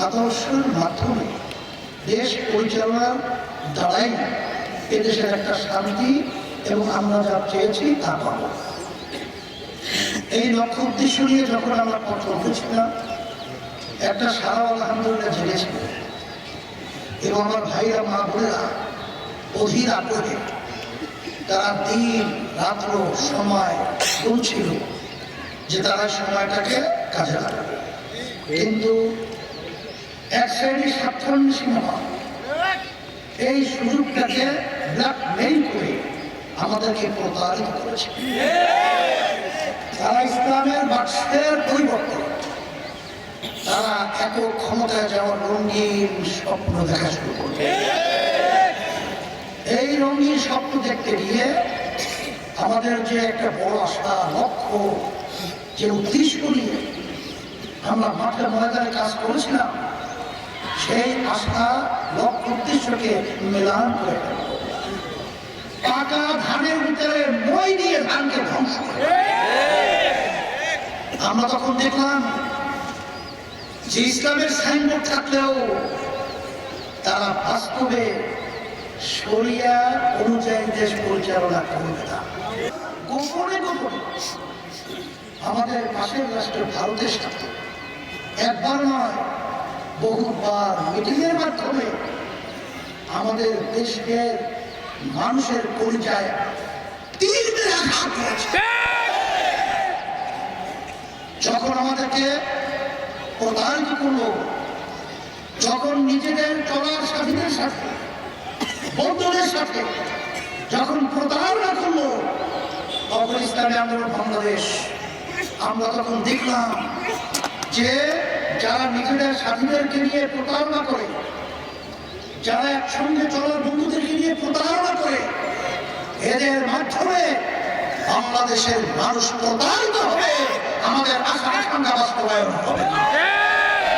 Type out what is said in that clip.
আদর্শের মাধ্যমে দেশ পরিচালনার দ্বারাই এদেশের একটা শান্তি এবং আমরা যা চেয়েছি তা পাবো। এই লক্ষ্য উদ্দেশ্য নিয়ে যখন আমরা পথ চলতেছিলাম, একটা সারা আলহামদুলিল্লাহ জেগেছিল এবং আমার ভাইরা মা বোনেরা অধীর আগ্রহে তারা দিন রাত্র সময় বলছিল যে তারা সময়টাকে কাজে লাগাবে, কিন্তু এক শ্রেণীর স্বার্থান্বেষী মহল এই সুযোগটাকে ব্ল্যাকমেইল করে আমাদেরকে প্রতারিত করেছে। তারা ইসলামের বাক্সের পরিবর্তে তারা একক ক্ষমতায় যাওয়ার রঙিন স্বপ্ন দেখা শুরু করবে। এই রঙিন স্বপ্ন দেখতে গিয়ে আমাদের যে একটা বড় আশা, লক্ষ্য, যে উদ্দেশ্য নিয়ে আমরা মাঠে ময়দানে কাজ করেছিলাম, সেই আশা লক্ষ্য উদ্দেশ্যকে মেলান করে পাকা ধানের ভিতরে মই দিয়ে ধানকে ধ্বংস করে। আমরা তখন দেখলাম যে ইসলামের সাইনবোর্ড থাকলেও তারা বাস্তবে শরিয়া অনুযায়ী দেশ পরিচালনা করবে না। গোপনে গোপনে আমাদের পাশের রাষ্ট্র ভারতের সাথে একবার নয় বহুবার মিটিংয়ের মাধ্যমে আমাদের দেশের মানুষের পরিচয় তীর মেরে আঘাত করেছে। যখন আমাদেরকে প্রতারিত করলো, যখন নিজেদের চলার সাথীদের সাথে বন্ধুদের সাথে যখন প্রতারণা করলো, তখন ইসলামী আন্দোলন বাংলাদেশ আমরা তখন দেখলাম যে যারা নিজেদের সাথীদেরকে নিয়ে প্রতারণা করে, যারা একসঙ্গে চলার বন্ধুদেরকে নিয়ে প্রতারণা করে, এদের মাধ্যমে বাংলাদেশের মানুষ প্রতারিত হবে, আমাদের আশা আকাঙ্ক্ষা বাস্তবায়ন হবে না।